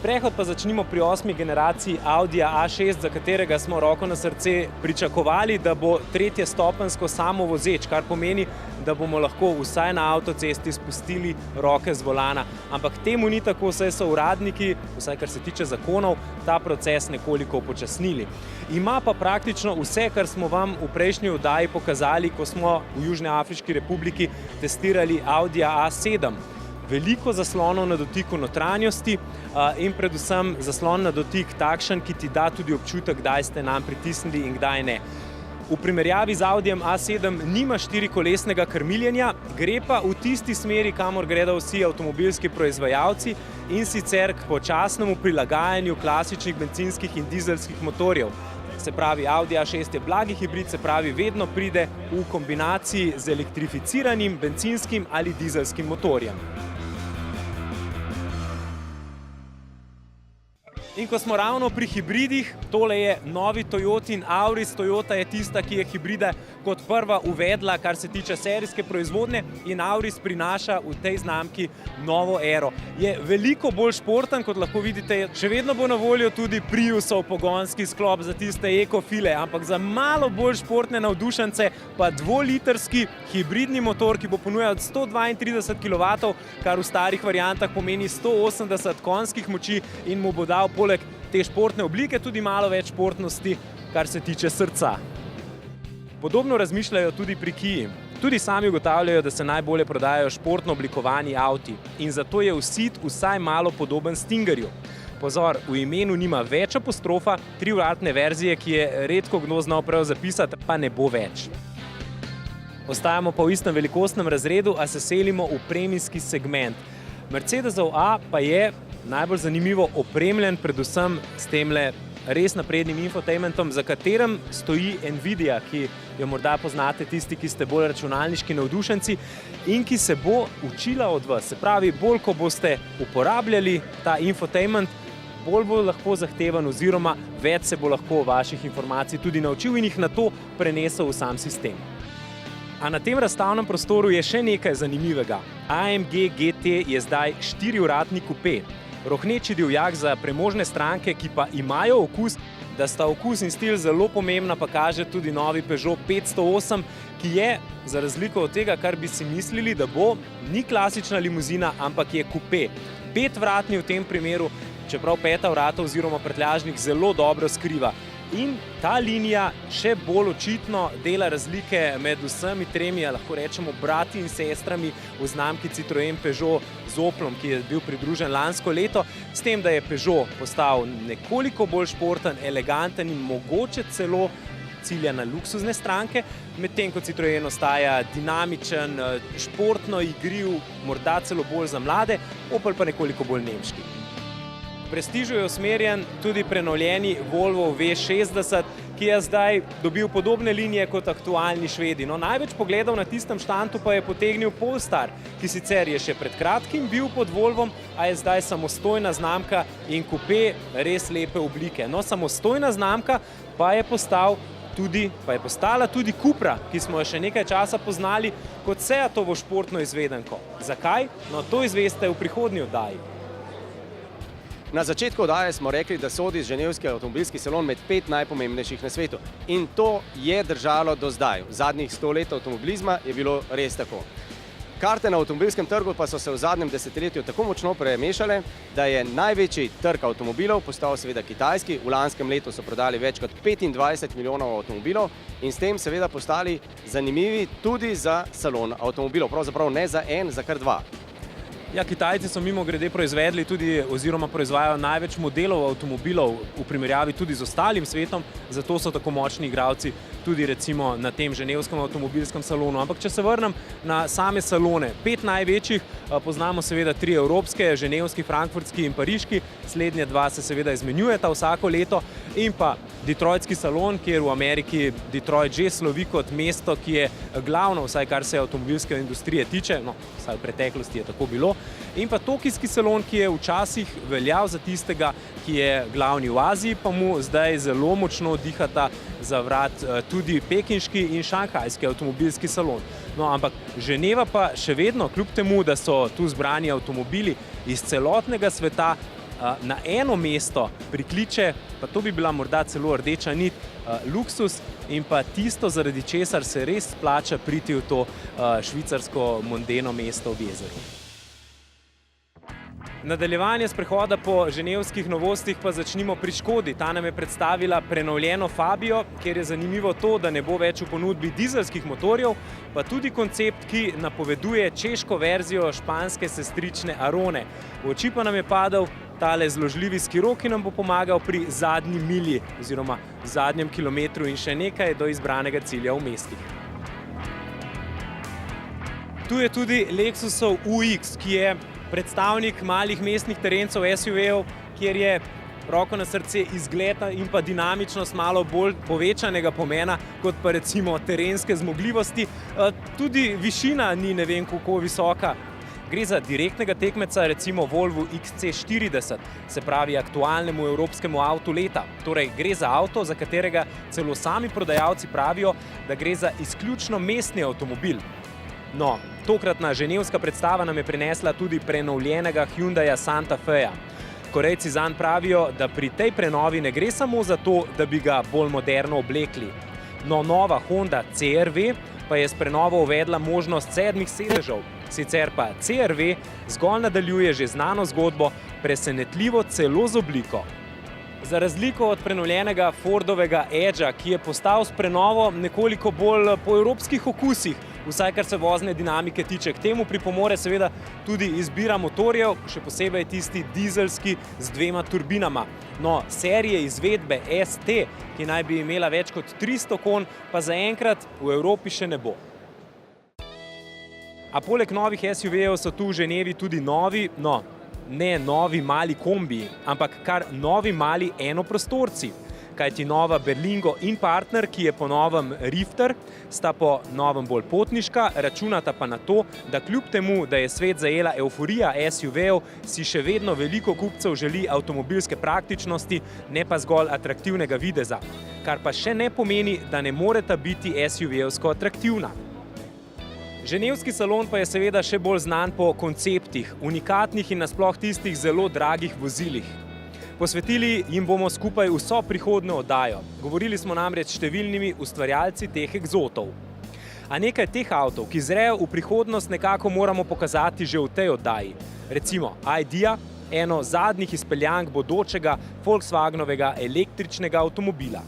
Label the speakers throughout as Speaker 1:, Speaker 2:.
Speaker 1: Sprehod pa začnimo pri 8. generaciji Audija A6, za katerega smo roko na srce pričakovali, da bo tretjestopenjsko samovozeč, kar pomeni, da bomo lahko vsaj na avtocesti spustili roke z volana. Ampak temu ni tako, saj so uradniki, vsaj kar se tiče zakonov, ta proces nekoliko upočasnili. Ima pa praktično vse, kar smo vam v prejšnji oddaji pokazali, ko smo v Južni Afriški republiki testirali Audija A7. Veliko zaslonov na dotiku notranjosti in predvsem zaslon na dotik takšen, ki ti da tudi občutek, kdaj ste nam pritisnili in kdaj ne. V primerjavi z Audijem A7 nima štirikolesnega krmiljenja, gre pa v tisti smeri, kamor gredo vsi avtomobilski proizvajalci, in sicer k počasnemu prilagajanju klasičnih bencinskih in dizelskih motorjev. Se pravi, Audi A6 je blagi hibrid, se pravi, vedno pride v kombinaciji z elektrificiranim benzinskim ali dizelskim motorjem. In ko smo ravno pri hibridih, tole je novi Toyotin Auris. Toyota je tista, ki je hibride kot prva uvedla, kar se tiče serijske proizvodnje, in Auris prinaša v tej znamki novo ero. Je veliko bolj športen, kot lahko vidite, še vedno bo na voljo tudi Priusov pogonski sklop za tiste ekofile, ampak za malo bolj športne navdušence pa dvolitrski hibridni motor, ki bo ponujal 132 kW, kar v starih variantah pomeni 180 konjskih moči in mu bo dal poleg te športne oblike tudi malo več športnosti, kar se tiče srca. Podobno razmišljajo tudi pri Kii. Tudi sami ugotavljajo, da se najbolje prodajajo športno oblikovani avti in zato je vsit vsaj malo podoben Stingerju. Pozor, v imenu nima več apostrofa, trivratne verzije, ki je redko kdo znal prav zapisati, pa ne bo več. Ostajamo pa v istem velikostnem razredu, a se selimo v premijski segment. Mercedesov A pa je najbolj zanimivo opremljen predvsem s temle res naprednim infotainmentom, za katerem stoji Nvidia, ki jo morda poznate tisti, ki ste bolj računalniški navdušenci in ki se bo učila od vas. Se pravi, bolj ko boste uporabljali ta infotainment, bolj bo lahko zahteven oziroma več se bo lahko vaših informacij tudi naučil in jih nato prenesel v sam sistem. A na tem razstavnem prostoru je še nekaj zanimivega. AMG GT je zdaj 4-vratni kupé. Rohneči divjak za premožne stranke, ki pa imajo okus. Da sta okus in stil zelo pomembna, pa kaže tudi novi Peugeot 508, ki je, za razliko od tega, kar bi si mislili, da bo, ni klasična limuzina, ampak je kupé. 5-vratni v tem primeru, čeprav 5. vrata oziroma prtljažnik zelo dobro skriva. In ta linija še bolj očitno dela razlike med vsemi tremi, lahko rečemo, brati in sestrami v znamki Citroën Peugeot z Oplom, ki je bil pridružen lansko leto, s tem, da je Peugeot postal nekoliko bolj športen, eleganten in mogoče celo cilja na luksuzne stranke, medtem ko Citroën ostaja dinamičen, športno igriv, morda celo bolj za mlade, Opel pa nekoliko bolj nemški. Prestižu je usmerjen tudi prenovljeni Volvo V60, ki je zdaj dobil podobne linije kot aktualni Švedi. No, največ pogledov na tistem štantu pa je potegnil Polestar, ki sicer je še pred kratkim bil pod Volvom, a je zdaj samostojna znamka in kupé res lepe oblike. No, samostojna znamka pa je postala tudi Cupra, ki smo jo še nekaj časa poznali kot Seatovo športno izvedenko. Zakaj? No, to izveste v prihodnji oddaji.
Speaker 2: Na začetku oddaje smo rekli, da sodi ženevski avtomobilski salon med 5 najpomembnejših na svetu. In to je držalo do zdaj. V zadnjih 100 let avtomobilizma je bilo res tako. Karte na avtomobilskem trgu pa so se v zadnjem desetletju tako močno premešale, da je največji trg avtomobilov postal seveda kitajski. V lanskem letu so prodali več kot 25 milijonov avtomobilov in s tem seveda postali zanimivi tudi za salon avtomobilov. Pravzaprav ne za en, za kar 2.
Speaker 1: Ja, Kitajci so mimogrede proizvedli tudi oziroma proizvajajo največ modelov avtomobilov v primerjavi tudi z ostalim svetom, zato so tako močni igralci tudi recimo na tem ženevskem avtomobilskem salonu. Ampak če se vrnem na same salone, 5 največjih, poznamo seveda 3 evropske, ženevski, frankfurtski in pariški, slednje 2 se seveda izmenjujeta vsako leto, in pa Detroitski salon, kjer v Ameriki Detroit že slovi kot mesto, ki je glavno, vsaj kar se avtomobilske industrije tiče, no, vsaj v preteklosti je tako bilo, in pa Tokijski salon, ki je včasih veljal za tistega, ki je glavni v Aziji, pa mu zdaj zelo močno dihata za vrat tudi pekinški in šanghajski avtomobilski salon. No, ampak Ženeva pa še vedno, kljub temu, da so tu zbrani avtomobili iz celotnega sveta, na eno mesto prikliče, pa to bi bila morda celo rdeča nit, luksus in pa tisto, zaradi česar se res splača priti v to švicarsko mondeno mesto ob jezeru. Nadaljevanje sprehoda po ženevskih novostih pa začnimo pri Škodi. Ta nam je predstavila prenovljeno Fabio, kjer je zanimivo to, da ne bo več v ponudbi dizelskih motorjev, pa tudi koncept, ki napoveduje češko verzijo španske sestrične Arone. V oči pa nam je padel tale zložljivi skiro, ki nam bo pomagal pri zadnji milji oziroma zadnjem kilometru in še nekaj do izbranega cilja v mestih. Tu je tudi Lexusov UX, ki je predstavnik malih mestnih terencev SUV-ov, kjer je roko na srce izgleda in pa dinamičnost malo bolj povečanega pomena, kot pa recimo terenske zmogljivosti. Tudi višina ni ne vem kako visoka. Gre za direktnega tekmeca recimo Volvo XC40, se pravi aktualnemu evropskemu avtu leta. Torej gre za avto, za katerega celo sami prodajalci pravijo, da gre za izključno mestni avtomobil. No, tokratna ženevska predstava nam je prinesla tudi prenovljenega Hyundai Santa Feja. Korejci zanj pravijo, da pri tej prenovi ne gre samo za to, da bi ga bolj moderno oblekli. No, nova Honda CR-V pa je s prenovo uvedla možnost 7 sedežev, sicer pa CR-V zgolj nadaljuje že znano zgodbo, presenetljivo celo z obliko. Za razliko od prenovljenega Fordovega Edgea, ki je postal s prenovo nekoliko bolj po evropskih okusih, vsaj kar se vozne dinamike tiče. K temu pripomore seveda tudi izbira motorjev, še posebej tisti dizelski z 2 turbinama. No, serije izvedbe ST, ki naj bi imela več kot 300 konj, pa zaenkrat v Evropi še ne bo. A poleg novih SUV-jev so tu v Ženevi tudi novi, ne novi mali kombiji, ampak kar novi mali enoprostorci. Kajti nova Berlingo in partner, ki je po novem Rifter, sta po novem bolj potniška, računata pa na to, da kljub temu, da je svet zajela euforija SUV-jev, si še vedno veliko kupcev želi avtomobilske praktičnosti, ne pa zgolj atraktivnega videza. Kar pa še ne pomeni, da ne moreta biti SUV-jevsko atraktivna. Ženevski salon pa je seveda še bolj znan po konceptih, unikatnih in nasploh tistih zelo dragih vozilih. Posvetili jim bomo skupaj vso prihodnjo oddajo. Govorili smo namreč s številnimi ustvarjalci teh eksotov. A nekaj teh avtov, ki zrejo v prihodnost, nekako moramo pokazati že v tej oddaji. Recimo Idea, eno zadnjih izpeljank bodočega Volkswagenovega električnega avtomobila.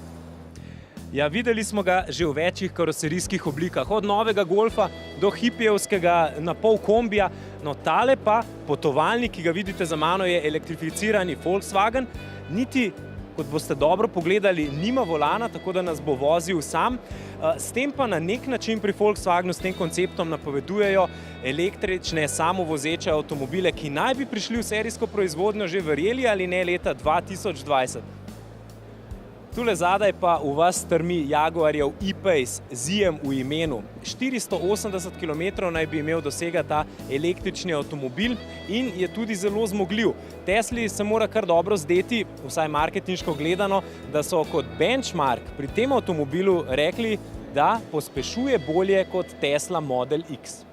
Speaker 1: Ja, videli smo ga že v večjih karoserijskih oblikah, od novega Golfa do hipijevskega napol kombija, no tale pa, potovalnik, ki ga vidite za mano, je elektrificirani Volkswagen, niti, kot boste dobro pogledali, nima volana, tako da nas bo vozil sam, s tem pa na nek način pri Volkswagenu s tem konceptom napovedujejo električne samovozeče avtomobile, ki naj bi prišli v serijsko proizvodnjo že verjeli ali ne leta 2020. Tule zadaj pa v vas strmi Jaguarjev E-Pace z IM v imenu. 480 km naj bi imel dosega ta električni avtomobil in je tudi zelo zmogljiv. Tesli se mora kar dobro zdeti, vsaj marketinško gledano, da so kot benchmark pri tem avtomobilu rekli, da pospešuje bolje kot Tesla Model X.